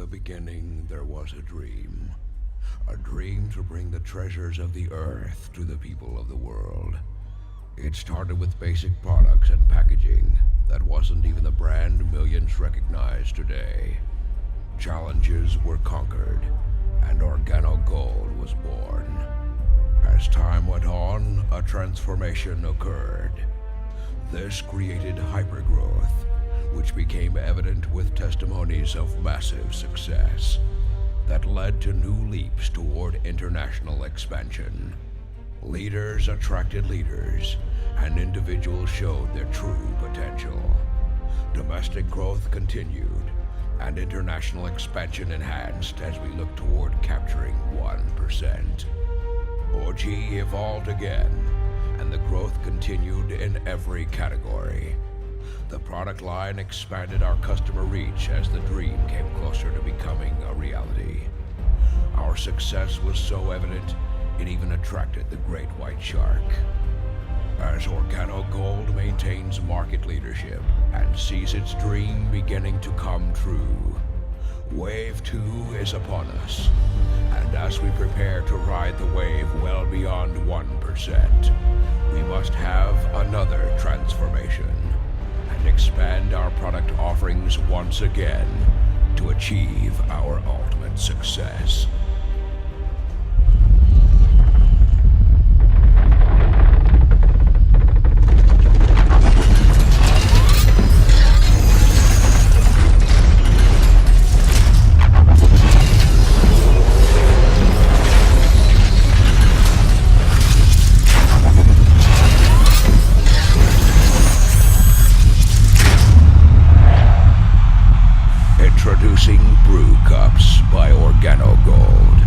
the beginning, there was a dream. A dream to bring the treasures of the earth to the people of the world. It started with basic products and packaging that wasn't even the brand millions recognize today. Challenges were conquered, and Organo Gold was born. As time went on, a transformation occurred. This created hypergrowth, which became evident with testimonies of massive success that led to new leaps toward international expansion. Leaders attracted leaders, and individuals showed their true potential. Domestic growth continued, and international expansion enhanced as we look toward capturing 1%. OG evolved again, and the growth continued in every category. The product line expanded our customer reach as the dream came closer to becoming a reality. Our success was so evident, it even attracted the great white shark. As Organo Gold maintains market leadership and sees its dream beginning to come true, Wave 2 is upon us, and as we prepare to ride the wave well beyond 1%, we must have another transformation and expand our product offerings once again to achieve our ultimate success. Introducing BrewKups by Organo Gold.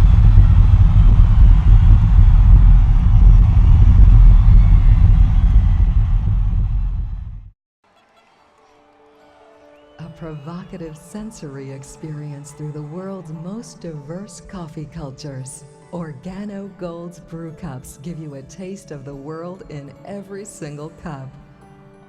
A provocative sensory experience through the world's most diverse coffee cultures. Organo Gold's BrewKups give you a taste of the world in every single cup.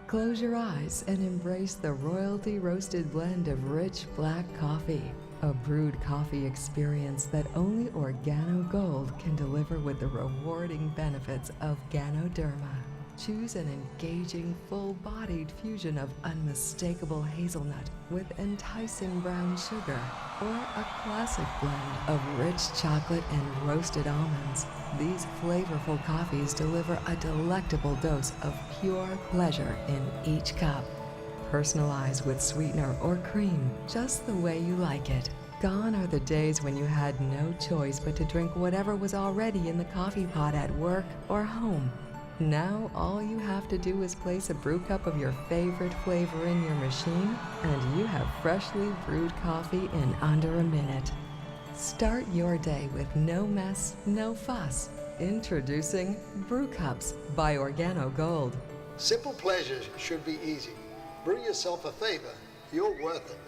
Close your eyes and embrace the royalty roasted blend of rich black coffee. A brewed coffee experience that only Organo Gold can deliver with the rewarding benefits of Ganoderma. Choose an engaging, full-bodied fusion of unmistakable hazelnut with enticing brown sugar, or a classic blend of rich chocolate and roasted almonds. These flavorful coffees deliver a delectable dose of pure pleasure in each cup. Personalized with sweetener or cream, just the way you like it. Gone are the days when you had no choice but to drink whatever was already in the coffee pot at work or home. Now all you have to do is place a brew cup of your favorite flavor in your machine, and you have freshly brewed coffee in under a minute. Start your day with no mess, no fuss. Introducing BrewKups by Organo Gold. Simple pleasures should be easy. Brew yourself a favor. You're worth it.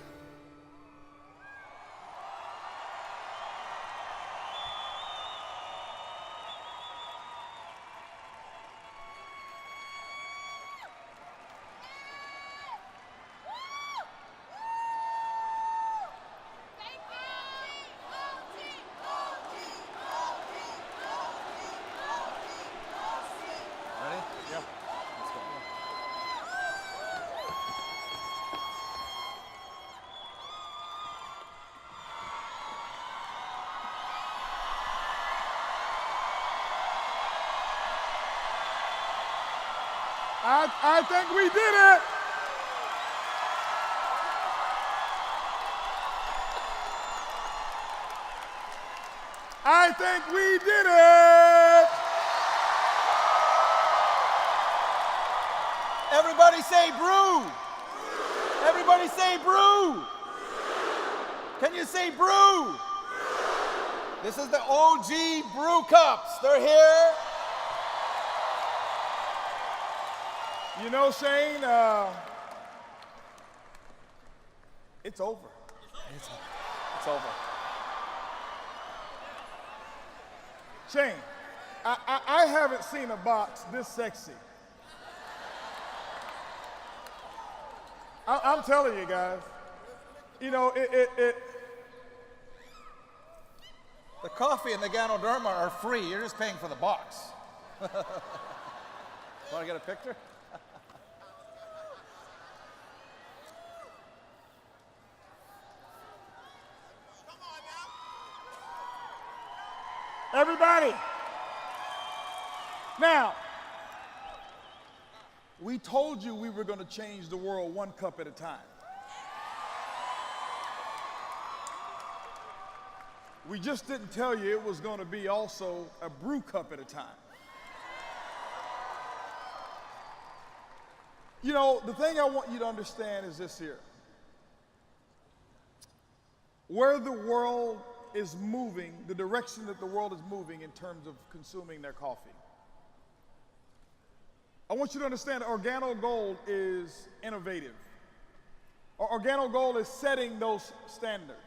I think we did it. I think we did it. Everybody say brew. Everybody say brew. Can you say brew? This is the OG BrewKups. They're here. You know, Shane, it's over. It's over. Shane, I haven't seen a box this sexy. I'm telling you guys, you know, The coffee and the Ganoderma are free. You're just paying for the box. Want to get a picture? Everybody. Now, we told you we were going to change the world one cup at a time. We just didn't tell you it was going to be also a brew cup at a time. You know, the thing I want you to understand is this here. Where the world is moving, the direction that the world is moving in terms of consuming their coffee. I want you to understand Organo Gold is innovative. Organo Gold is setting those standards.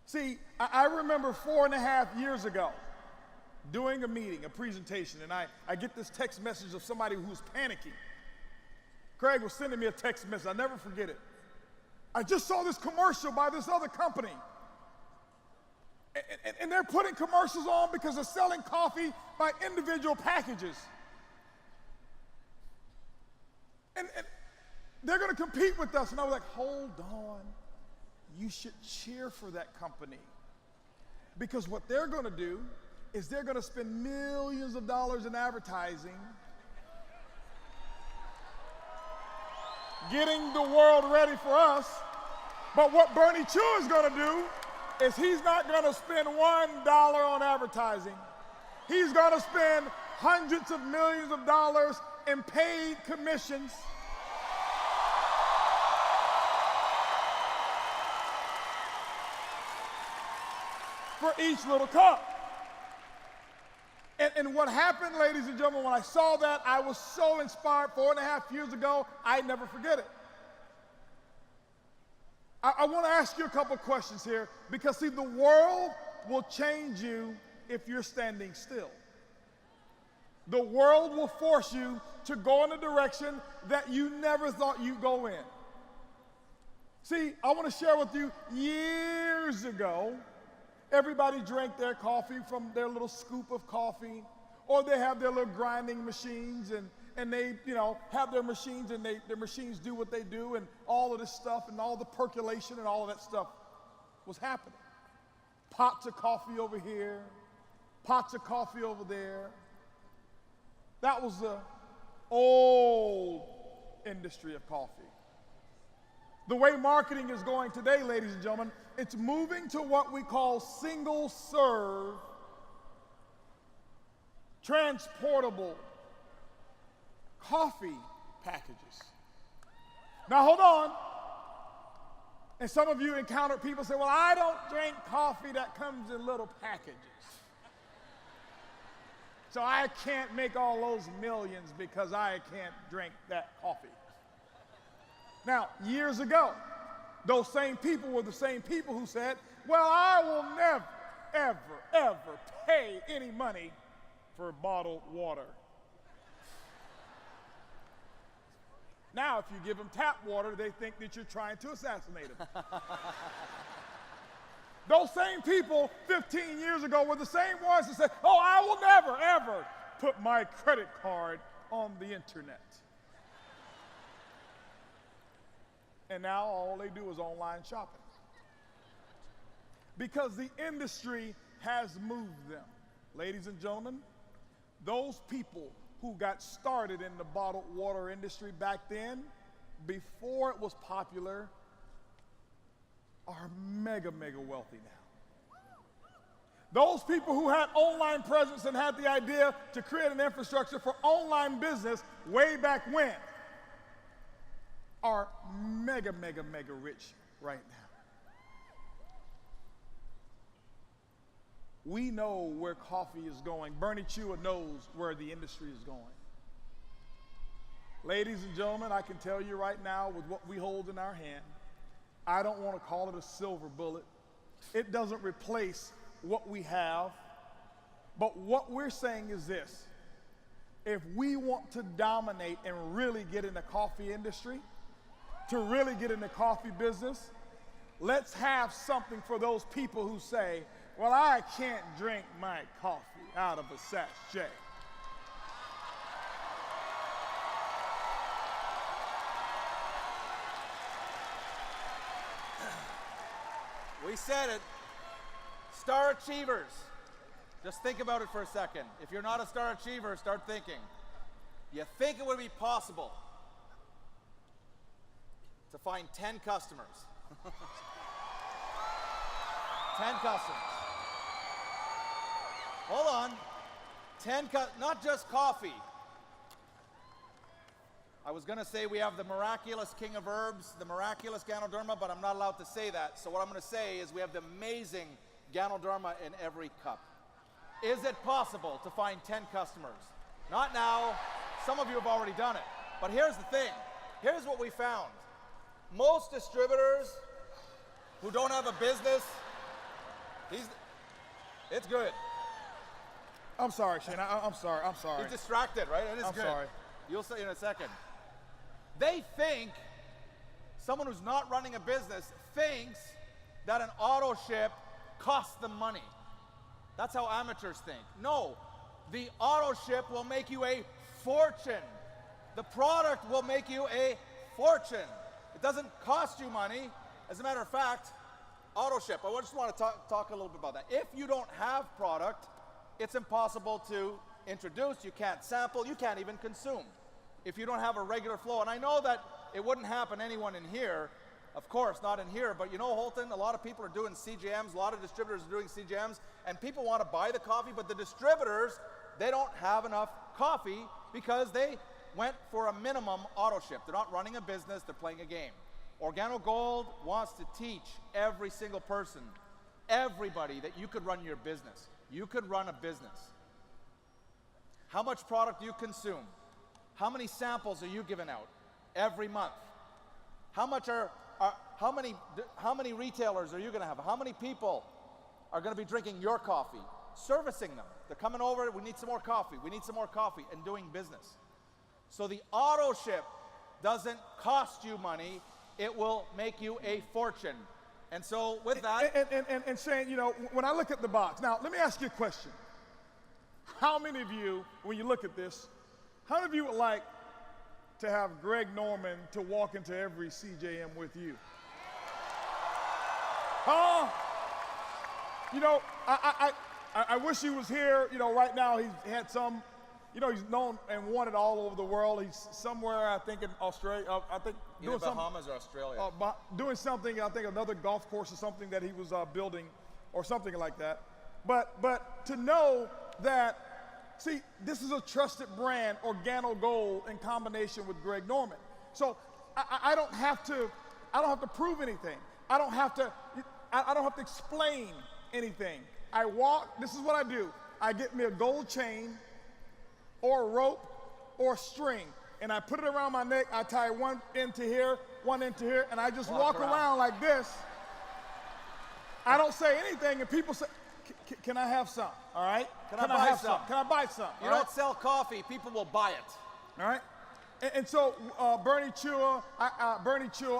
See, I remember 4.5 years ago doing a meeting, a presentation, and I get this text message of somebody who's panicking. Craig was sending me a text message, I'll never forget it. I just saw this commercial by this other company. And they're putting commercials on because they're selling coffee by individual packages. And they're going to compete with us. And I was like, hold on. You should cheer for that company. Because what they're going to do is they're going to spend millions of dollars in advertising, getting the world ready for us. But what Bernie Chu is going to do is he's not going to spend $1 on advertising. He's going to spend hundreds of millions of dollars in paid commissions. For each little cup. And what happened, ladies and gentlemen, when I saw that, I was so inspired 4.5 years ago, I'd never forget it. I want to ask you a couple questions here because, see, the world will change you if you're standing still. The world will force you to go in a direction that you never thought you'd go in. See, I want to share with you, years ago, everybody drank their coffee from their little scoop of coffee, or they have their little grinding machines and they, you know, have their machines and their machines do what they do and all of this stuff and all the percolation and all of that stuff was happening. Pots of coffee over here, pots of coffee over there. That was the old industry of coffee. The way marketing is going today, ladies and gentlemen, it's moving to what we call single serve, transportable coffee packages. Now hold on. And some of you encountered people say, well, I don't drink coffee that comes in little packages. So I can't make all those millions because I can't drink that coffee. Now, years ago, those same people were the same people who said, well, I will never, ever, ever pay any money for bottled water. Now, if you give them tap water, they think that you're trying to assassinate them. Those same people 15 years ago were the same ones that said, oh, I will never, ever put my credit card on the internet. And now all they do is online shopping. Because the industry has moved them. Ladies and gentlemen, those people who got started in the bottled water industry back then, before it was popular, are mega, mega wealthy now. Those people who had online presence and had the idea to create an infrastructure for online business way back when are mega, mega, mega rich right now. We know where coffee is going. Bernie Chua knows where the industry is going. Ladies and gentlemen, I can tell you right now with what we hold in our hand, I don't want to call it a silver bullet. It doesn't replace what we have. But what we're saying is this. If we want to dominate and really get in the coffee industry, to really get in the coffee business, let's have something for those people who say, Well, I can't drink my coffee out of a sachet. We said it. Star achievers. Just think about it for a second. If you're not a star achiever, start thinking. You think it would be possible to find 10 customers? 10 customers. Hold on. Not just coffee. I was going to say we have the miraculous king of herbs, the miraculous Ganoderma, but I'm not allowed to say that. So what I'm going to say is we have the amazing Ganoderma in every cup. Is it possible to find 10 customers? Not now. Some of you have already done it. But here's the thing. Here's what we found. Most distributors who don't have a business, it's good. I'm sorry, Shane. I'm sorry. He's distracted, right? It is good. I'm sorry. You'll say in a second. They think, someone who's not running a business thinks that an auto ship costs them money. That's how amateurs think. No, the auto ship will make you a fortune. The product will make you a fortune. It doesn't cost you money. As a matter of fact, auto ship, I just want to talk a little bit about that. If you don't have product, it's impossible to introduce, you can't sample, you can't even consume if you don't have a regular flow. And I know that it wouldn't happen anyone in here, of course, not in here, but you know, Holton, a lot of people are doing CGMs, a lot of distributors are doing CGMs, and people want to buy the coffee, but the distributors, they don't have enough coffee because they went for a minimum auto ship. They're not running a business, they're playing a game. Organo Gold wants to teach every single person, everybody, that you could run your business. You could run a business. How much product do you consume? How many samples are you giving out every month? How many retailers are you going to have? How many people are going to be drinking your coffee? Servicing them. They're coming over, we need some more coffee, we need some more coffee, and doing business. So the auto ship doesn't cost you money, it will make you a fortune. And so with that... And Shane, you know, when I look at the box, now let me ask you a question. How many of you, when you look at this, how many of you would like to have Greg Norman to walk into every CJM with you? Huh? You know, I wish he was here. You know, right now he had some, you know, he's known and wanted all over the world. He's somewhere, I think, in Australia. I think either Bahamas or Australia. Doing something, I think another golf course or something that he was building or something like that. But to know that, see, this is a trusted brand, Organo Gold, in combination with Greg Norman. So I don't have to prove anything. I don't have to explain anything. I walk, this is what I do. I get me a gold chain or a rope or a string, and I put it around my neck. I tie one end to here, one end to here, and I just walk around like this. I don't say anything, and people say, can I have some? All right? Can I buy some? Can I buy some? You don't sell coffee, people will buy it. All right? And so Bernie Chua,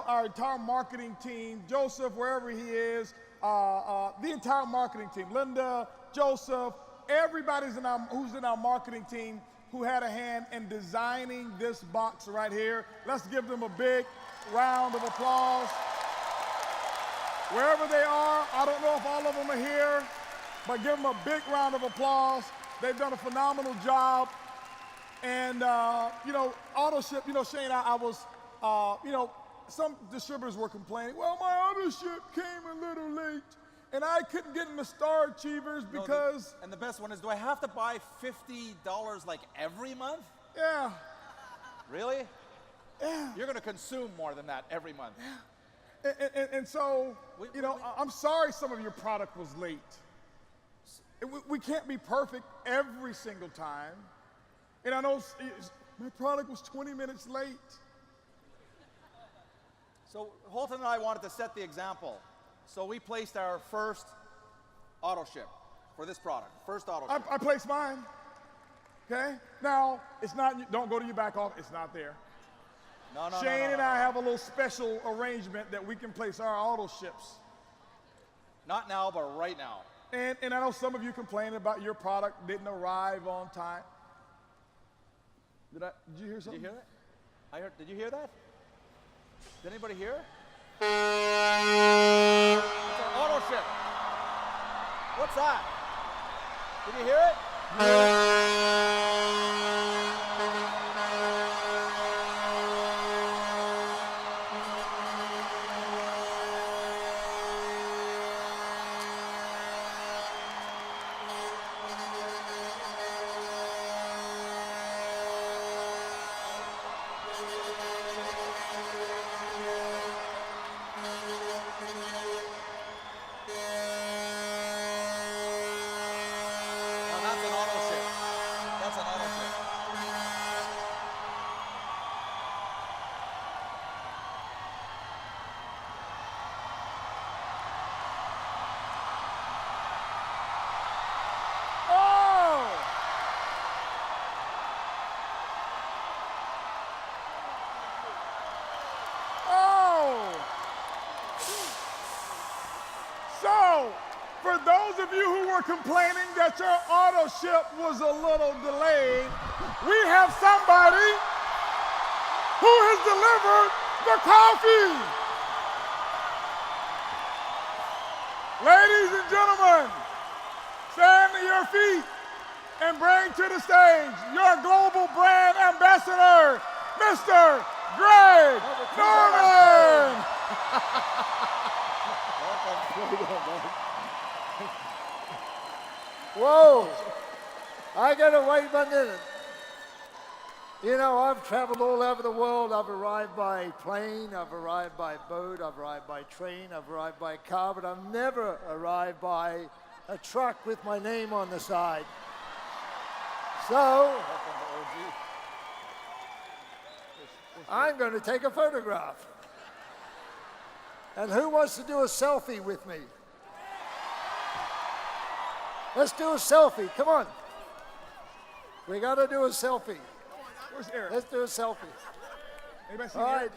our entire marketing team, Joseph, wherever he is, the entire marketing team, Linda, Joseph, everybody's who's in our marketing team who had a hand in designing this box right here. Let's give them a big round of applause. Wherever they are, I don't know if all of them are here, but give them a big round of applause. They've done a phenomenal job. And, you know, auto ship, you know, Shane, I was, you know, some distributors were complaining, well, my auto ship came a little late, and I couldn't get in the Star Achievers because... and the best one is, do I have to buy $50 like every month? Yeah. Really? Yeah. You're going to consume more than that every month. Yeah. And so, you know, I'm sorry some of your product was late. We can't be perfect every single time. And I know my product was 20 minutes late. So Holton and I wanted to set the example. So we placed our first auto ship for this product, first auto ship. I placed mine, okay? Now, it's not, don't go to your back office, it's not there. No. Shane and I have a little special arrangement that we can place our auto ships. Not now, but right now. And I know some of you complained about your product didn't arrive on time. Did you hear something? Did you hear that? Did you hear that? Did anybody hear it? It's our auto ship. What's that? Did you hear it? No, that's an auto ship. That's an auto ship. Oh! Oh! So, for those of you who were complaining that your auto ship was a little delayed, we have somebody who has delivered the coffee. Ladies and gentlemen, stand to your feet and bring to the stage your global brand ambassador, Mr. Greg Norman. Whoa! I gotta wait a minute. You know, I've traveled all over the world. I've arrived by plane, I've arrived by boat, I've arrived by train, I've arrived by car, but I've never arrived by a truck with my name on the side. So, I'm going to take a photograph. And who wants to do a selfie with me? Let's do a selfie. Come on. We got to do a selfie. Where's Eric? Let's do a selfie. Anybody see All right. Eric?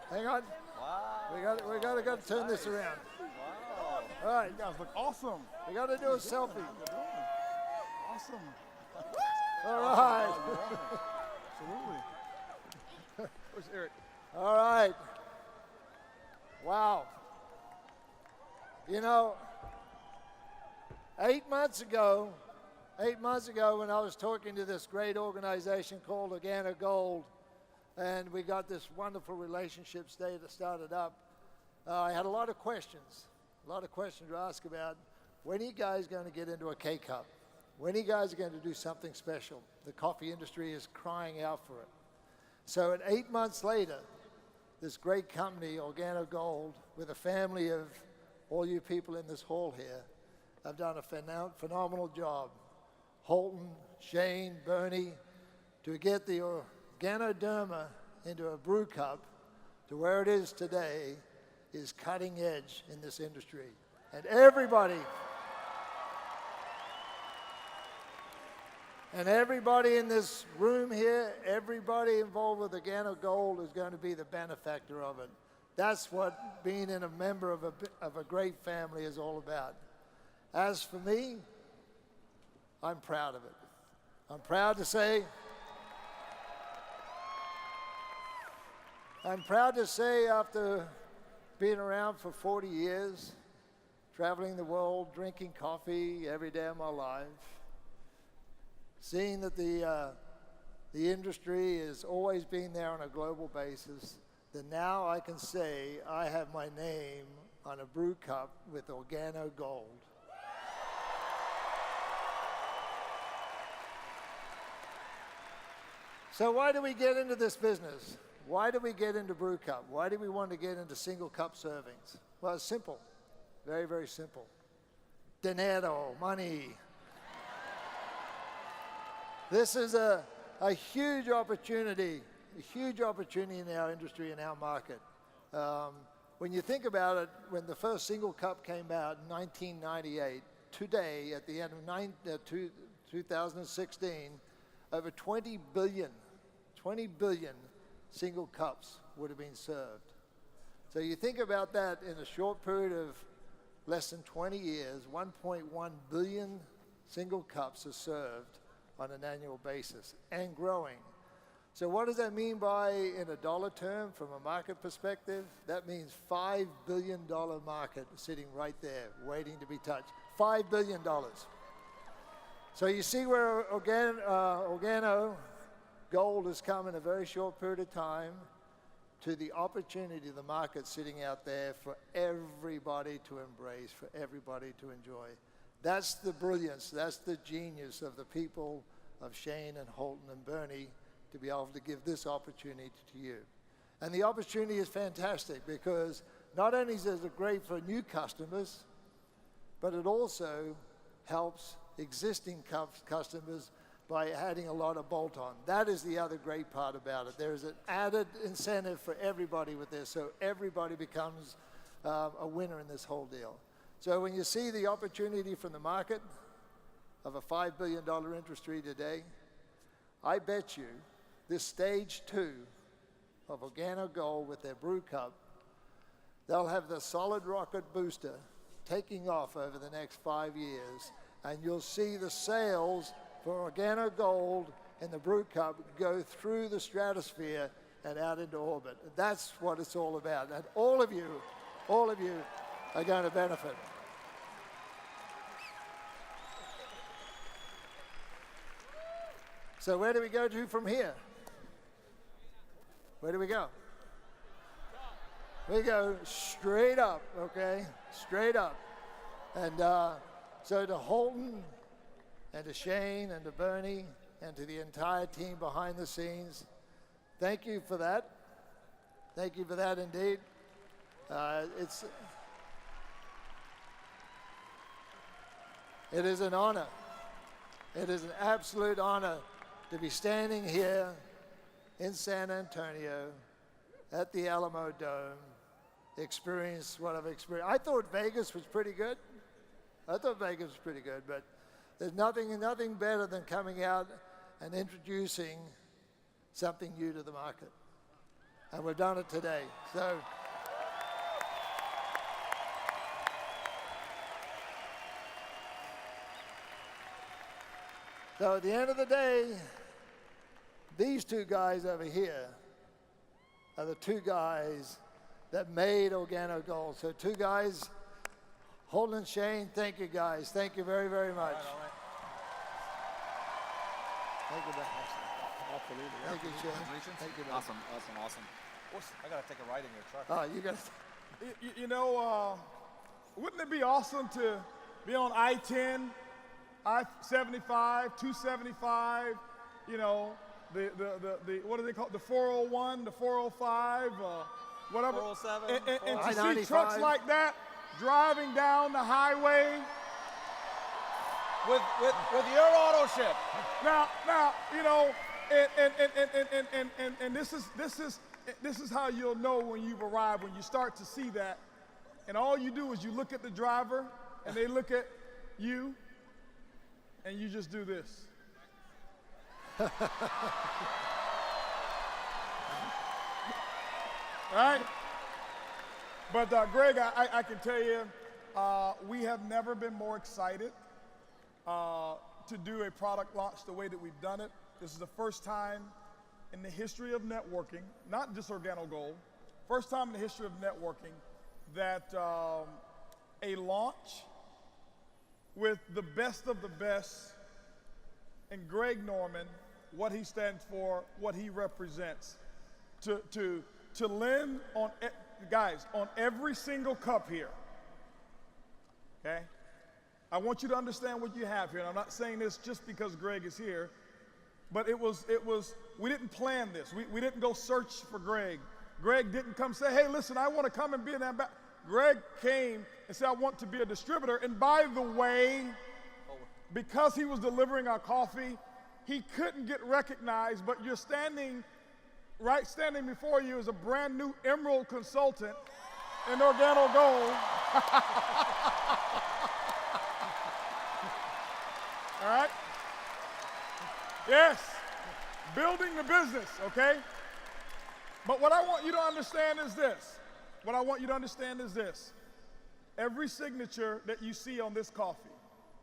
Hang on. Wow. We got to turn this around. Wow. All right. You guys look awesome. We got to do a selfie. Awesome. All right. Absolutely. Where's Eric? All right. Wow. You know, 8 months ago when I was talking to this great organization called Organo Gold, and we got this wonderful relationship started up, I had a lot of questions to ask about when are you guys going to get into a K-Cup? When are you guys going to do something special? The coffee industry is crying out for it. So 8 months later, this great company, Organo Gold, with a family of all you people in this hall here, have done a phenomenal job. Holton, Shane, Bernie, to get the Organoderma into a brew cup to where it is today is cutting edge in this industry. And everybody in this room here, everybody involved with Organo Gold is going to be the benefactor of it. That's what being a member of a great family is all about. As for me, I'm proud of it. I'm proud to say after being around for 40 years, traveling the world, drinking coffee every day of my life, seeing that the industry is always being there on a global basis, that now I can say I have my name on a brew cup with Organo Gold. So why do we get into this business? Why do we get into BrewKup? Why do we want to get into single cup servings? Well, it's simple. Very, very simple. Dinero, money. This is a huge opportunity in our industry, in our market. When you think about it, when the first single cup came out in 1998, today, at the end of 2016, over 20 billion single cups would have been served. So you think about that in a short period of less than 20 years, 1.1 billion single cups are served on an annual basis and growing. So what does that mean by, in a dollar term, from a market perspective? That means $5 billion market sitting right there, waiting to be touched. $5 billion. So you see where Organo Gold has come in a very short period of time to the opportunity, the market sitting out there for everybody to embrace, for everybody to enjoy. That's the brilliance, that's the genius of the people of Shane and Holton and Bernie to be able to give this opportunity to you. And the opportunity is fantastic because not only is it great for new customers, but it also helps existing customers by adding a lot of bolt-on. That is the other great part about it. There is an added incentive for everybody with this, so everybody becomes a winner in this whole deal. So when you see the opportunity from the market of a $5 billion industry today, I bet you this stage 2 of Organo Gold with their BrewKup, they'll have the solid rocket booster taking off over the next 5 years, and you'll see the sales for Organo Gold and the BrewKup go through the stratosphere and out into orbit. That's what it's all about. And all of you are going to benefit. So where do we go to from here? Where do we go? We go straight up, okay? Straight up. And so to Holton and to Shane and to Bernie and to the entire team behind the scenes, thank you for that. Thank you for that indeed. It is an honor. It is an absolute honor to be standing here in San Antonio at the Alamo Dome, experience what I've experienced. I thought Vegas was pretty good. But there's nothing better than coming out and introducing something new to the market. And we've done it today. So at the end of the day, these two guys over here are the two guys that made Organo Gold. So two guys, Holton and Shane, thank you guys. Thank you very, very much. All right. Thank you, Ben. Absolutely. Thank you, Shane. Congratulations. Thank you, Ben. Awesome. I got to take a ride in your truck. Oh, you guys. You know, wouldn't it be awesome to be on I-10, I-75, 275, you know, the what do they call it? The 401, the 405, whatever. 407, and to I-95. see trucks like that driving down the highway. With your auto ship. Now, you know, and this is how you'll know when you've arrived, when you start to see that. And all you do is you look at the driver and they look at you and you just do this. Right? But Greg, I can tell you, we have never been more excited to do a product launch the way that we've done it. This is the first time in the history of networking, not just Organo Gold, first time in the history of networking that a launch with the best of the best and Greg Norman, what he stands for, what he represents, to lend on, guys, on every single cup here, okay? I want you to understand what you have here, and I'm not saying this just because Greg is here, but we didn't plan this. We didn't go search for Greg. Greg didn't come say, hey, listen, I want to come and be an ambassador. Greg came and said, I want to be a distributor. And by the way, because he was delivering our coffee, he couldn't get recognized, but you're standing before you is a brand new Emerald consultant in Organo Gold. All right? Yes, building the business, okay? But what I want you to understand is this. Every signature that you see on this coffee,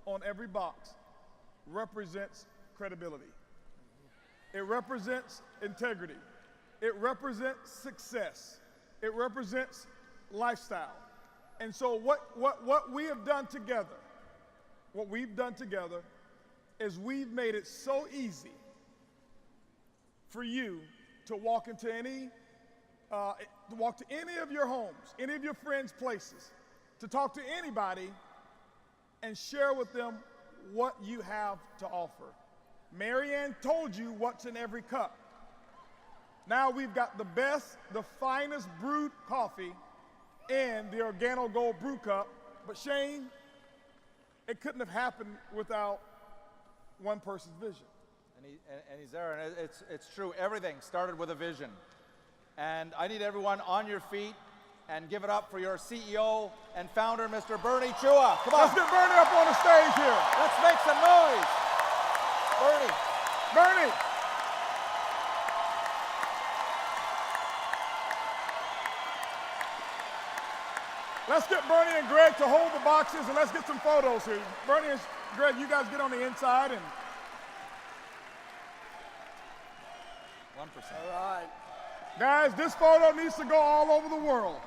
on every box, represents credibility. It represents integrity. It represents success. It represents lifestyle. And so what we have done together, what we've done together is we've made it so easy for you to walk into any of your homes, any of your friends' places, to talk to anybody and share with them what you have to offer. Marianne told you what's in every cup. Now we've got the best, the finest brewed coffee in the Organo Gold Brew Cup. But Shane, it couldn't have happened without one person's vision. And he's there, and it's true. Everything started with a vision. And I need everyone on your feet and give it up for your CEO and founder, Mr. Bernie Chua. Come on. Let's get Bernie up on the stage here. Let's make some noise. Bernie. Bernie. Let's get Bernie and Greg to hold the boxes, and let's get some photos here. Bernie and Greg, you guys get on the inside. And 1%. All right. guys, this photo needs to go all over the world.